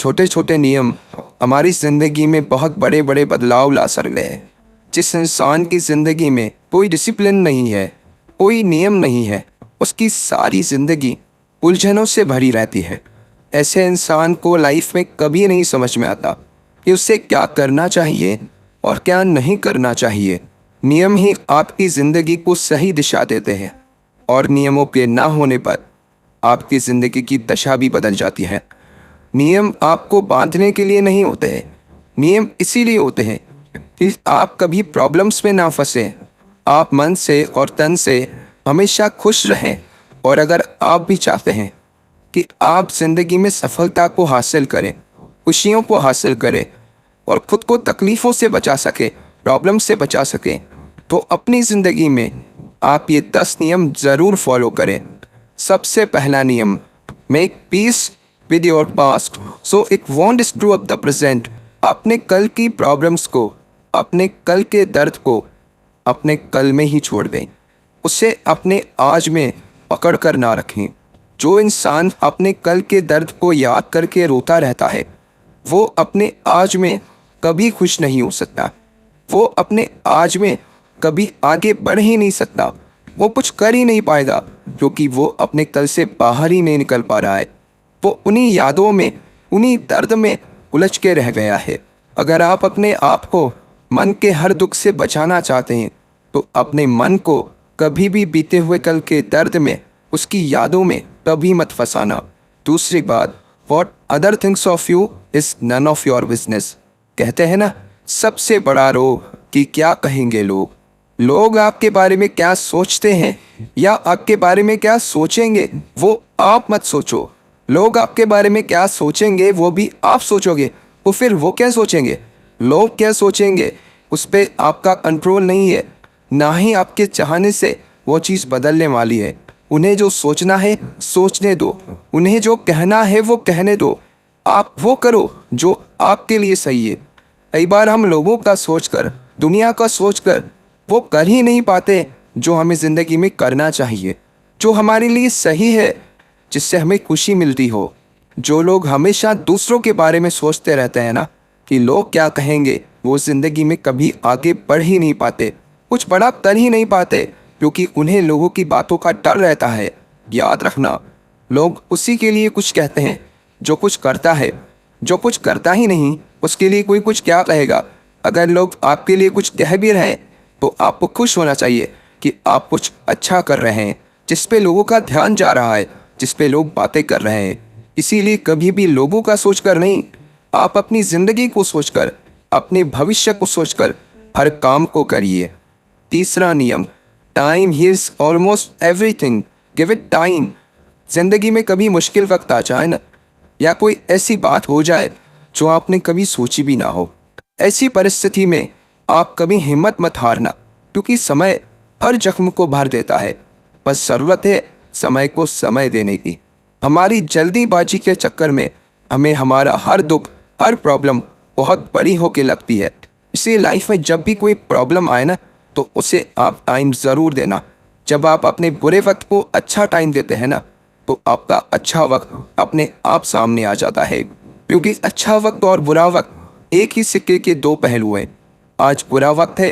छोटे छोटे नियम हमारी ज़िंदगी में बहुत बड़े बड़े बदलाव ला सकते हैं। जिस इंसान की ज़िंदगी में कोई डिसिप्लिन नहीं है, कोई नियम नहीं है, उसकी सारी ज़िंदगी उलझनों से भरी रहती है। ऐसे इंसान को लाइफ में कभी नहीं समझ में आता कि उसे क्या करना चाहिए और क्या नहीं करना चाहिए। नियम ही आपकी ज़िंदगी को सही दिशा देते हैं और नियमों के ना होने पर आपकी ज़िंदगी की दशा भी बदल जाती है। नियम आपको बांधने के लिए नहीं होते हैं, नियम इसीलिए होते हैं कि आप कभी प्रॉब्लम्स में ना फंसे, आप मन से और तन से हमेशा खुश रहें। और अगर आप भी चाहते हैं कि आप ज़िंदगी में सफलता को हासिल करें, खुशियों को हासिल करें और ख़ुद को तकलीफ़ों से बचा सकें, प्रॉब्लम से बचा सकें, तो अपनी ज़िंदगी में आप ये 10 नियम ज़रूर फॉलो करें। सबसे पहला नियम, make peace with your past so it won't disturb the present. अपने कल की प्रॉब्लम्स को, अपने कल के दर्द को अपने कल में ही छोड़ दें, उसे अपने आज में पकड़ कर ना रखें। जो इंसान अपने कल के दर्द को याद करके रोता रहता है, वो अपने आज में कभी खुश नहीं हो सकता, वो अपने आज में कभी आगे बढ़ ही नहीं सकता, वो कुछ कर ही नहीं पाएगा क्योंकि वो अपने कल से बाहर ही नहीं निकल पा रहा है। वो उन्हीं यादों में, उन्हीं दर्द में उलझ के रह गया है। अगर आप अपने आप को मन के हर दुख से बचाना चाहते हैं तो अपने मन को कभी भी बीते हुए कल के दर्द में, उसकी यादों में कभी मत फंसाना। दूसरी बात, what other things of you is none of your business. कहते हैं ना, सबसे बड़ा रोग कि क्या कहेंगे लोग। लोग आपके बारे में क्या सोचते हैं या आपके बारे में क्या सोचेंगे वो आप मत सोचो। लोग आपके बारे में क्या सोचेंगे वो भी आप सोचोगे, तो फिर वो क्या सोचेंगे, लोग क्या सोचेंगे, उस पर आपका कंट्रोल नहीं है। ना ही आपके चाहने से वो चीज़ बदलने वाली है। उन्हें जो सोचना है सोचने दो, उन्हें जो कहना है वो कहने दो। आप वो करो जो आपके लिए सही है। कई बार हम लोगों का सोचकर, दुनिया का सोचकर वो कर ही नहीं पाते जो हमें ज़िंदगी में करना चाहिए, जो हमारे लिए सही है, जिससे हमें खुशी मिलती हो। जो लोग हमेशा दूसरों के बारे में सोचते रहते हैं ना कि लोग क्या कहेंगे, वो ज़िंदगी में कभी आगे बढ़ ही नहीं पाते, कुछ बड़ा कर ही नहीं पाते क्योंकि उन्हें लोगों की बातों का डर रहता है। याद रखना, लोग उसी के लिए कुछ कहते हैं जो कुछ करता है, जो कुछ करता ही नहीं उसके लिए कोई कुछ क्या कहेगा। अगर लोग आपके लिए कुछ कह भी रहे हैं तो आपको खुश होना चाहिए कि आप कुछ अच्छा कर रहे हैं, जिस पे लोगों का ध्यान जा रहा है, जिस पे लोग बातें कर रहे हैं। इसीलिए कभी भी लोगों का सोचकर नहीं, आप अपनी ज़िंदगी को सोचकर, अपने भविष्य को सोचकर हर काम को करिए। तीसरा नियम, time heals almost everything, give it time. ज़िंदगी में कभी मुश्किल वक्त आ जाए ना, या कोई ऐसी बात हो जाए जो आपने कभी सोची भी ना हो, ऐसी परिस्थिति में आप कभी हिम्मत मत हारना क्योंकि समय हर जख्म को भर देता है। बस ज़रूरत है समय को समय देने की। हमारी जल्दीबाजी के चक्कर में हमें हमारा हर दुख, हर प्रॉब्लम बहुत बड़ी होके लगती है। इसलिए लाइफ में जब भी कोई प्रॉब्लम आए ना तो उसे आप टाइम ज़रूर देना। जब आप अपने बुरे वक्त को अच्छा टाइम देते हैं ना तो आपका अच्छा वक्त अपने आप सामने आ जाता है, क्योंकि अच्छा वक्त और बुरा वक्त एक ही सिक्के के दो पहलू हैं। आज बुरा वक्त है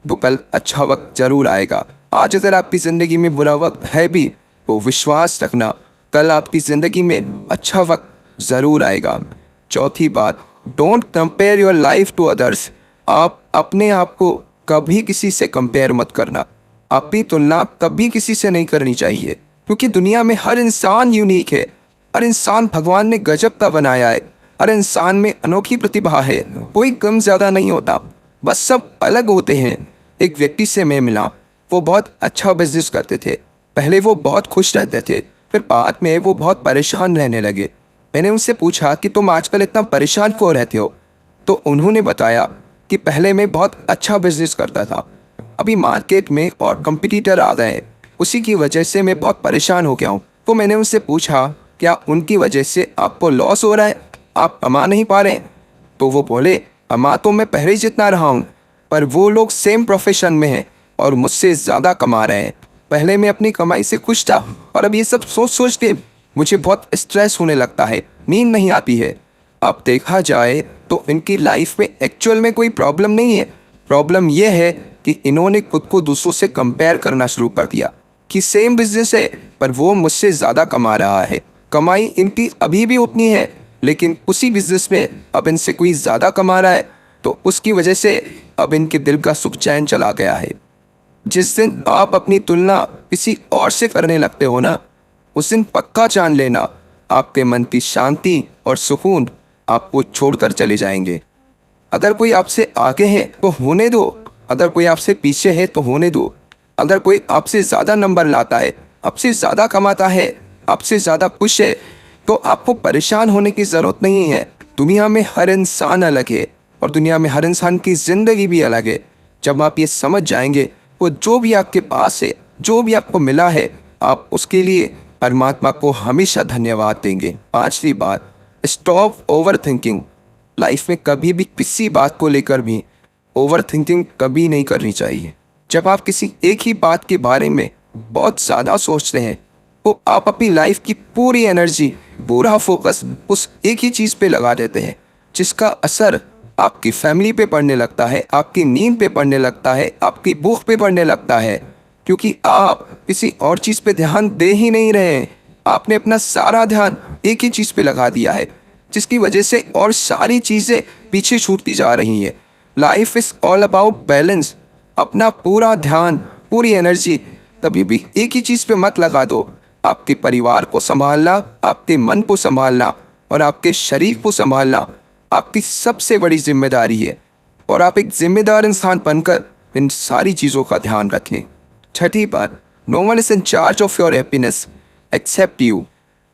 तो कल अच्छा वक्त ज़रूर आएगा। आज अगर आपकी ज़िंदगी में बुरा वक्त है भी तो विश्वास रखना कल आपकी ज़िंदगी में अच्छा वक्त ज़रूर आएगा। चौथी बात, don't compare your life to others. आप अपने आप को कभी किसी से कंपेयर मत करना। आपकी तुलना कभी किसी से नहीं करनी चाहिए क्योंकि दुनिया में हर इंसान यूनिक है, हर इंसान भगवान ने गजब का बनाया है, हर इंसान में अनोखी प्रतिभा है, कोई कम ज़्यादा नहीं होता, बस सब अलग होते हैं। एक व्यक्ति से मैं मिला, वो बहुत अच्छा बिजनेस करते थे। पहले वो बहुत खुश रहते थे, फिर बाद में वो बहुत परेशान रहने लगे। मैंने उनसे पूछा कि तुम आजकल इतना परेशान क्यों रहते हो, तो उन्होंने बताया कि पहले मैं बहुत अच्छा बिजनेस करता था, अभी मार्केट में और कंपटीटर आ गए हैं, उसी की वजह से मैं बहुत परेशान हो गया हूँ। तो मैंने उनसे पूछा क्या उनकी वजह से आपको लॉस हो रहा है, आप कमा नहीं पा रहे हैं? तो वो बोले कमा तो मैं पहले ही जितना रहा हूँ, पर वो लोग सेम प्रोफेशन में हैं और मुझसे ज़्यादा कमा रहे हैं। पहले मैं अपनी कमाई से खुश था और अब ये सब सोच सोच के मुझे बहुत स्ट्रेस होने लगता है, नींद नहीं आती है। अब देखा जाए तो इनकी लाइफ में एक्चुअल में कोई प्रॉब्लम नहीं है। प्रॉब्लम यह है कि इन्होंने खुद को दूसरों से कंपेयर करना शुरू कर दिया कि सेम बिजनेस है पर वो मुझसे ज़्यादा कमा रहा है। कमाई इनकी अभी भी उतनी है, लेकिन उसी बिजनेस में अब इनसे कोई ज़्यादा कमा रहा है, तो उसकी वजह से अब इनके दिल का सुख चैन चला गया है। जिस दिन आप अपनी तुलना किसी और से करने लगते हो ना, उस दिन पक्का जान लेना आपके मन की शांति और सुकून आपको छोड़कर चले जाएंगे। अगर कोई आपसे आगे है तो होने दो, अगर कोई आपसे पीछे है तो होने दो। अगर कोई आपसे ज़्यादा नंबर लाता है, आपसे ज़्यादा कमाता है, आपसे ज़्यादा खुश है, तो आपको परेशान होने की ज़रूरत नहीं है। दुनिया में हर इंसान अलग है और दुनिया में हर इंसान की ज़िंदगी भी अलग है। जब आप ये समझ जाएंगे, वो जो भी आपके पास है, जो भी आपको मिला है, आप उसके लिए परमात्मा को हमेशा धन्यवाद देंगे। पांचवी बात, स्टॉप ओवर थिंकिंग। लाइफ में कभी भी किसी बात को लेकर भी ओवर थिंकिंग कभी नहीं करनी चाहिए। जब आप किसी एक ही बात के बारे में बहुत ज़्यादा सोचते हैं तो आप अपनी लाइफ की पूरी एनर्जी, पूरा फोकस उस एक ही चीज़ पे लगा देते हैं, जिसका असर आपकी फैमिली पे पड़ने लगता है, आपकी नींद पे पड़ने लगता है, आपकी भूख पे पड़ने लगता है, क्योंकि आप किसी और चीज़ पे ध्यान दे ही नहीं रहे हैं। आपने अपना सारा ध्यान एक ही चीज़ पे लगा दिया है, जिसकी वजह से और सारी चीज़ें पीछे छूटती जा रही हैं। Life is all about balance. अपना पूरा ध्यान, पूरी एनर्जी कभी भी एक ही चीज़ पे मत लगा दो। आपके परिवार को संभालना, आपके मन को संभालना और आपके शरीर को संभालना आपकी सबसे बड़ी जिम्मेदारी है, और आप एक जिम्मेदार इंसान बनकर इन सारी चीज़ों का ध्यान रखें। छठी बात, no one is in charge of your happiness except you.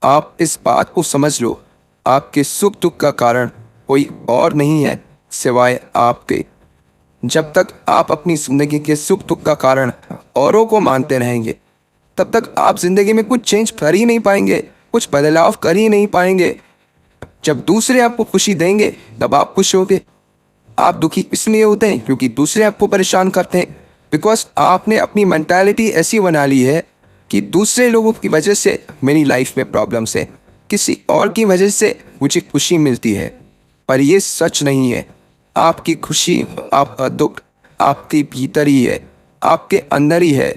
आप इस बात को समझ लो, आपके सुख दुख का कारण कोई और नहीं है सिवाय आपके। जब तक आप अपनी ज़िंदगी के सुख दुख का कारण औरों को मानते रहेंगे, तब तक आप ज़िंदगी में कुछ चेंज कर ही नहीं पाएंगे, कुछ बदलाव कर ही नहीं पाएंगे। जब दूसरे आपको खुशी देंगे तब आप खुश होगे। आप दुखी इसलिए होते हैं क्योंकि दूसरे आपको परेशान करते हैं, बिकॉज आपने अपनी मेंटालिटी ऐसी बना ली है कि दूसरे लोगों की वजह से मेरी लाइफ में प्रॉब्लम्स है, किसी और की वजह से मुझे खुशी मिलती है। पर ये सच नहीं है। आपकी खुशी, आपका दुख आपके भीतर ही है, आपके अंदर ही है।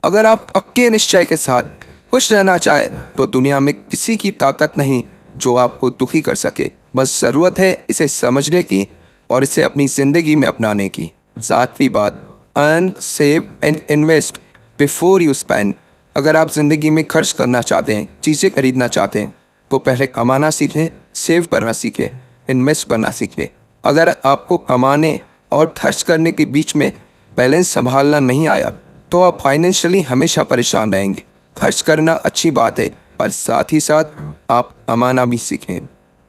अगर आप पक्के निश्चय के साथ खुश रहना चाहे तो दुनिया में किसी की ताकत नहीं जो आपको दुखी कर सके। बस ज़रूरत है इसे समझने की और इसे अपनी ज़िंदगी में अपनाने की। सातवीं बात, earn, save and invest before you spend. अगर आप ज़िंदगी में खर्च करना चाहते हैं, चीज़ें खरीदना चाहते हैं, तो पहले कमाना सीखें, सेव करना सीखें, इन्वेस्ट करना सीखें। अगर आपको कमाने और खर्च करने के बीच में बैलेंस संभालना नहीं आया तो आप फाइनेंशियली हमेशा परेशान रहेंगे। खर्च करना अच्छी बात है, पर साथ ही साथ आप कमाना भी सीखें।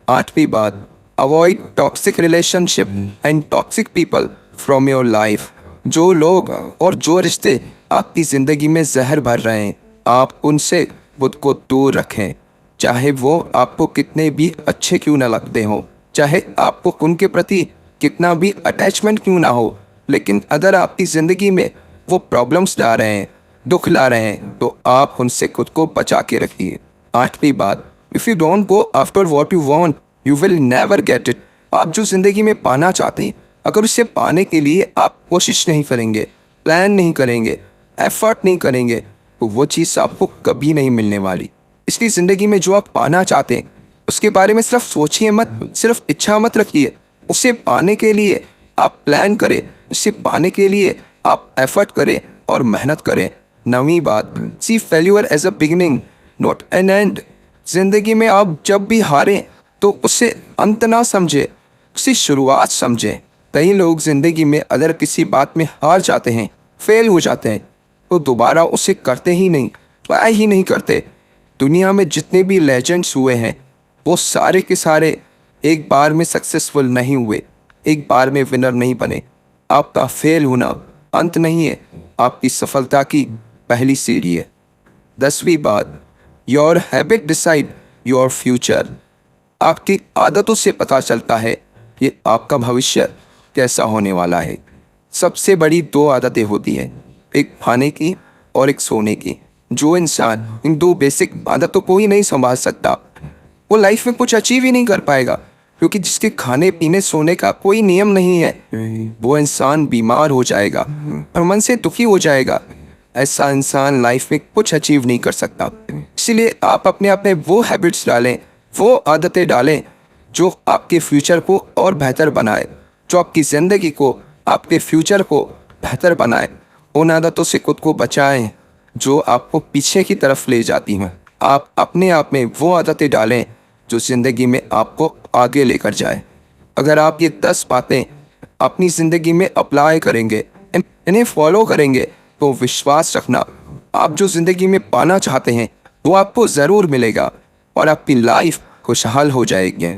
आठवीं बात, avoid toxic relationship and toxic people from your life. जो लोग और जो रिश्ते आपकी ज़िंदगी में जहर भर रहे हैं, आप उनसे खुद को दूर रखें। चाहे वो आपको कितने भी अच्छे क्यों ना लगते हों, चाहे आपको उनके प्रति कितना भी अटैचमेंट क्यों ना हो, लेकिन अगर आपकी ज़िंदगी में वो प्रॉब्लम्स ला रहे हैं, दुख ला रहे हैं, तो आप उनसे खुद को बचा के रखिए। आठवीं बात, if you don't go after what you want you will never get it. आप जो ज़िंदगी में पाना चाहते हैं, अगर उसे पाने के लिए आप कोशिश नहीं करेंगे, प्लान नहीं करेंगे, एफर्ट नहीं करेंगे, तो वो चीज़ आपको कभी नहीं मिलने वाली। इसलिए ज़िंदगी में जो आप पाना चाहते हैं उसके बारे में सिर्फ सोचिए मत, सिर्फ इच्छा मत रखिए। उसे पाने के लिए आप प्लान करें, उसे पाने के लिए आप एफर्ट करें और मेहनत करें। नवीं बात, see failure as a beginning not an end. जिंदगी में आप जब भी हारें तो उसे अंत ना समझे, उसे शुरुआत समझें। कई लोग जिंदगी में अगर किसी बात में हार जाते हैं, फेल हो जाते हैं, तो दोबारा उसे करते ही नहीं, ट्राई ही नहीं करते। दुनिया में जितने भी लेजेंड्स हुए हैं वो सारे के सारे एक बार में सक्सेसफुल नहीं हुए, एक बार में विनर नहीं बने। आपका फेल होना अंत नहीं है, आपकी सफलता की पहली सीढ़ी है। 10वीं बात, your habit decide your future. आपकी आदतों से पता चलता है कि आपका भविष्य कैसा होने वाला है। सबसे बड़ी 2 आदतें होती हैं, एक खाने की और एक सोने की। जो इंसान इन 2 बेसिक आदतों को ही नहीं संभाल सकता वो लाइफ में कुछ अचीव ही नहीं कर पाएगा, क्योंकि जिसके खाने पीने सोने का कोई नियम नहीं है वो इंसान बीमार हो जाएगा और मन से दुखी हो जाएगा। ऐसा इंसान लाइफ में कुछ अचीव नहीं कर सकता। इसलिए आप अपने आप में वो हैबिट्स डालें, वो आदतें डालें जो आपके फ्यूचर को और बेहतर बनाए, जो आपकी ज़िंदगी को, आपके फ्यूचर को बेहतर बनाए। उन आदतों से खुद को बचाएं जो आपको पीछे की तरफ ले जाती हैं। आप अपने आप में वो आदतें डालें जो ज़िंदगी में आपको आगे लेकर जाए। अगर आप ये 10 बातें अपनी ज़िंदगी में अप्लाई करेंगे, इन्हें फॉलो करेंगे, तो विश्वास रखना आप जो ज़िंदगी में पाना चाहते हैं वो आपको ज़रूर मिलेगा और आपकी लाइफ खुशहाल हो जाएगी।